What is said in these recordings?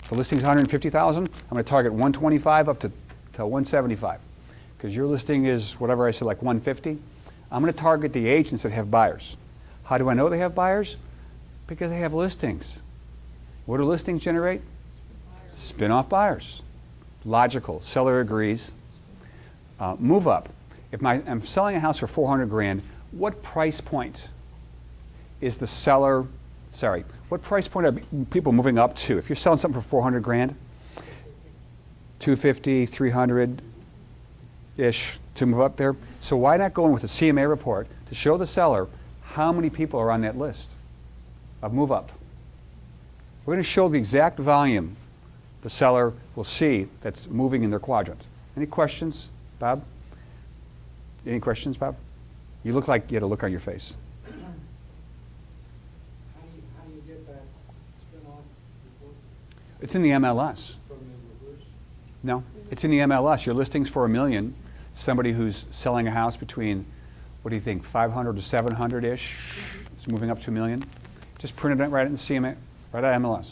If the listing's 150,000, I'm going to target 125 up to 175. Because your listing is whatever I said, like 150. I'm going to target the agents that have buyers. How do I know they have buyers? Because they have listings. What do listings generate? Spin-off buyers. Logical. Seller agrees. Move up. If I'm selling a house for 400 grand, what price point is the seller, what price point are people moving up to? If you're selling something for 400 grand, 250, 300-ish to move up there. So why not go in with a CMA report to show the seller how many people are on that list of move up? We're going to show the exact volume the seller will see that's moving in their quadrant. Any questions, Bob? Any questions, Bob? You look like you had a look on your face. How do you get that spin-off report? It's in the MLS. From the reverse? No, it's in the MLS. Your listing's for $1 million. Somebody who's selling a house between, what do you think, 500 to 700-ish, is moving up to $1 million. Just print it right in CMA, right out of MLS.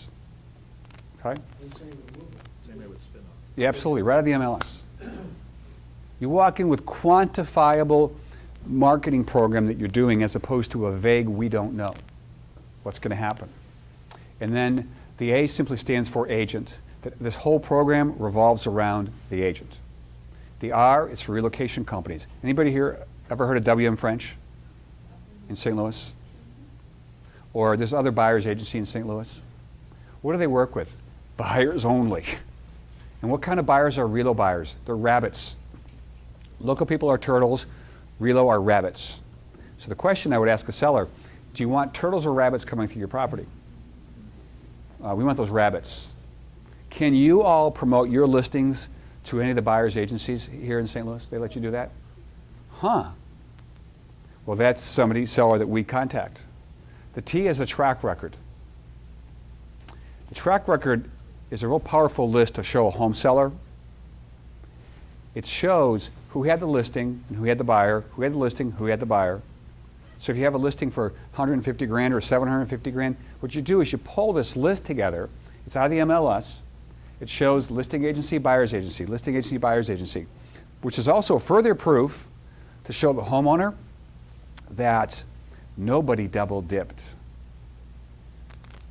Okay? Same way with spin-off. Yeah, absolutely, right out of the MLS. You walk in with quantifiable marketing program that you're doing as opposed to a vague, we don't know what's going to happen. And then the A simply stands for agent. This whole program revolves around the agent. The R is for relocation companies. Anybody here ever heard of WM French in St. Louis? Or there's other buyers agency in St. Louis? What do they work with? Buyers only. And what kind of buyers are relo buyers? They're rabbits. Local people are turtles, relo are rabbits. So the question I would ask a seller, do you want turtles or rabbits coming through your property? We want those rabbits. Can you all promote your listings to any of the buyers agencies here in St. Louis? They let you do that? Huh. Well, that's seller that we contact. The T is a track record. The track record is a real powerful list to show a home seller. It shows who had the listing and who had the buyer, who had the listing, who had the buyer. So if you have a listing for 150 grand or 750 grand, what you do is you pull this list together. It's out of the MLS. It shows listing agency, buyer's agency, listing agency, buyer's agency, which is also further proof to show the homeowner that nobody double dipped.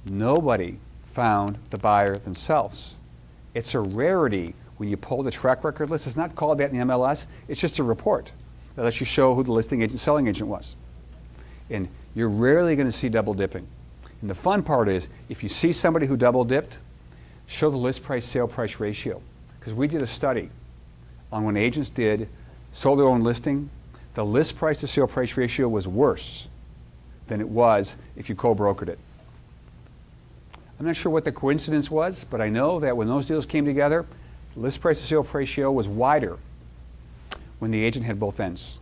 Nobody found the buyer themselves. It's a rarity when you pull the track record list. It's not called that in the MLS. It's just a report that lets you show who the listing agent, selling agent was. And you're rarely going to see double dipping. And the fun part is, if you see somebody who double dipped, show the list price sale price ratio. Because we did a study on when agents sold their own listing, the list price to sale price ratio was worse than it was if you co-brokered it. I'm not sure what the coincidence was, but I know that when those deals came together, the list price to sale ratio was wider when the agent had both ends.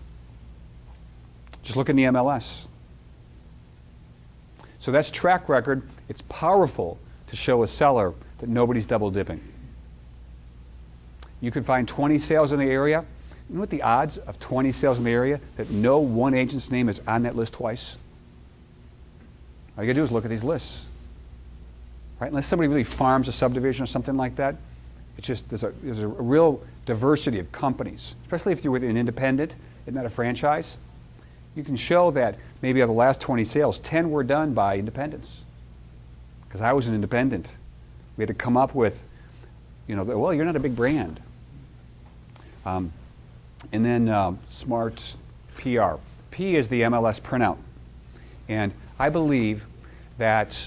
Just look in the MLS. So that's track record. It's powerful to show a seller that nobody's double dipping. You can find 20 sales in the area. You know what the odds of 20 sales in the area that no one agent's name is on that list twice? All you gotta do is look at these lists. Right? Unless somebody really farms a subdivision or something like that, it's just there's a real diversity of companies, especially if you're with an independent and not a franchise. You can show that maybe of the last 20 sales, 10 were done by independents. Because I was an independent. We had to come up with, well, you're not a big brand. And then smart PR. P is the MLS printout. And I believe that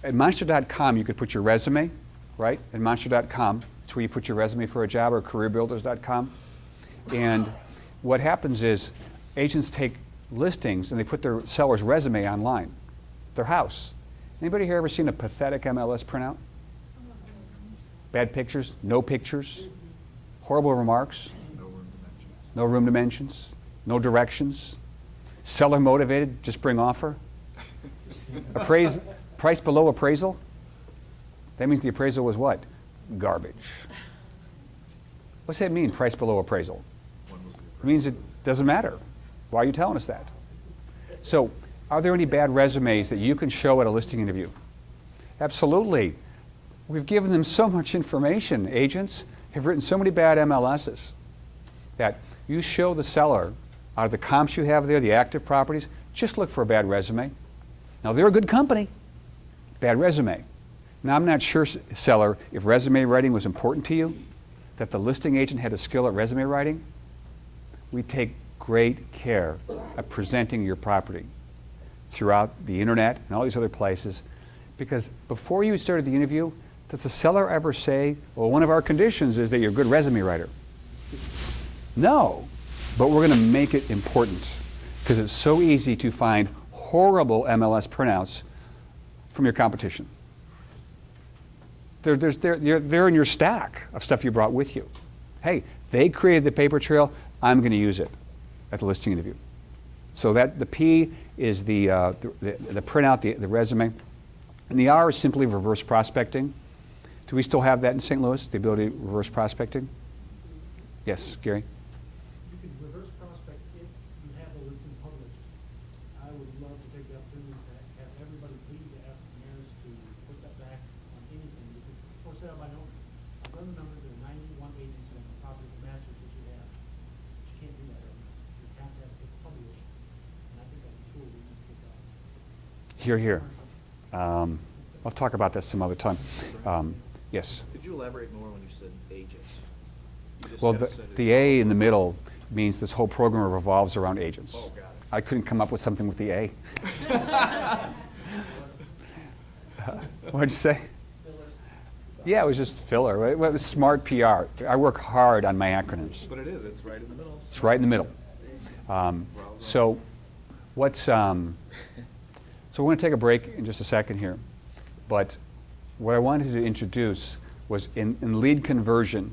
at Monster.com, you could put your resume, right? At Monster.com, it's where you put your resume for a job, or CareerBuilders.com. And what happens is agents take listings and they put their seller's resume online, their house. Anybody here ever seen a pathetic MLS printout? Bad pictures, no pictures, horrible remarks, no room dimensions, no directions, seller motivated, just bring offer. Price below appraisal? That means the appraisal was what? Garbage. What's that mean, price below appraisal? It means it doesn't matter. Why are you telling us that? So, are there any bad resumes that you can show at a listing interview? Absolutely. We've given them so much information. Agents have written so many bad MLSs that you show the seller out of the comps you have there, the active properties, just look for a bad resume. Now, they're a good company. Bad resume. Now, I'm not sure, seller, if resume writing was important to you, that the listing agent had a skill at resume writing. We take great care of presenting your property throughout the internet and all these other places, because before you started the interview, does the seller ever say, well, one of our conditions is that you're a good resume writer? No, but we're going to make it important because it's so easy to find horrible MLS printouts from your competition. They're in your stack of stuff you brought with you. Hey, they created the paper trail, I'm going to use it at the listing interview. So that the P is the printout, the resume, and the R is simply reverse prospecting. Do we still have that in St. Louis, the ability to reverse prospecting? Yes, Gary? You can reverse prospect if you have a listing published. I would love to take the opportunity to have everybody please ask the mayors to put that back on anything, because for sale by owner. I've run the numbers, there are 91 agents who have the property that matches what you have. But you can't do that right now. You have to have it published, and I think that's a tool we need to pick up. Here, here. I'll talk about this some other time. Yes? Could you elaborate more when you said agents? You just Well, kinda said it- the A in the middle means this whole program revolves around agents. Oh, got it. I couldn't come up with something with the A. What'd you say? Yeah, it was just filler. Right? Well, it was smart PR. I work hard on my acronyms. But it is, it's right in the middle. It's right in the middle. So what's, so we're going to take a break in just a second here. But what I wanted to introduce was in lead conversion.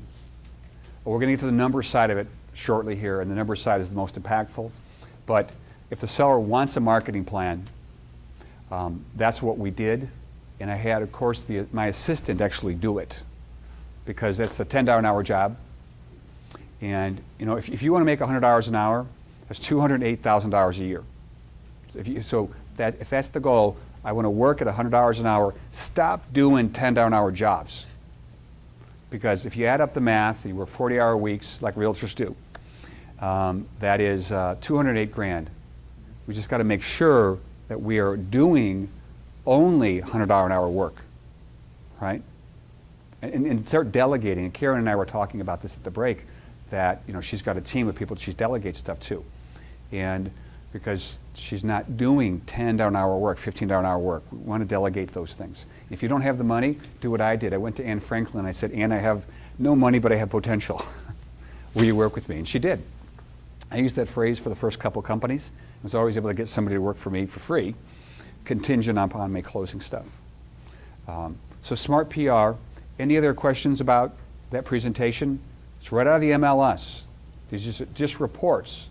We're going to get to the number side of it shortly here, and the number side is the most impactful. But if the seller wants a marketing plan, that's what we did. And I had, of course, my assistant actually do it, because that's a $10 an hour job. And you know, if you want to make $100 an hour, that's $208,000 a year. If that's the goal, I want to work at $100 an hour. Stop doing $10 an hour jobs, because if you add up the math, you work 40-hour weeks like realtors do. That is 208 grand. We just got to make sure that we are doing only $100 an hour work, right? And start delegating. And Karen and I were talking about this at the break, that she's got a team of people she delegates stuff to, and because she's not doing $10 an hour work, $15 an hour work, we want to delegate those things. If you don't have the money, do what I did. I went to Anne Franklin and I said, Anne, I have no money, but I have potential. Will you work with me? And she did. I used that phrase for the first couple companies. I was always able to get somebody to work for me for free, contingent upon me closing stuff. So smart PR. Any other questions about that presentation? It's right out of the MLS. These are just reports.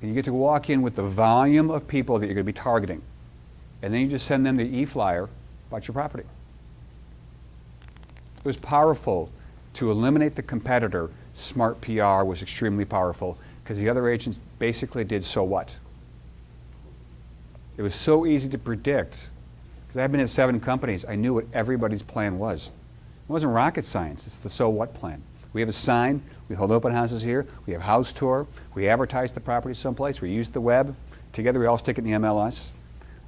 And you get to walk in with the volume of people that you're going to be targeting. And then you just send them the e-flyer about your property. It was powerful to eliminate the competitor. Smart PR was extremely powerful, because the other agents basically did so what? It was so easy to predict, because I've been at 7 companies. I knew what everybody's plan was. It wasn't rocket science. It's the so what plan. We have a sign. We hold open houses here. We have house tour. We advertise the property someplace. We use the web. Together we all stick it in the MLS.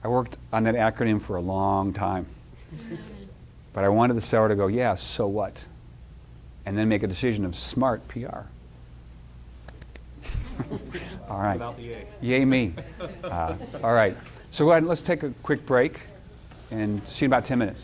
I worked on that acronym for a long time. But I wanted the seller to go, yeah, so what? And then make a decision of smart PR. All right. Without the A. Yay me. All right. So go ahead and let's take a quick break and see you in about 10 minutes.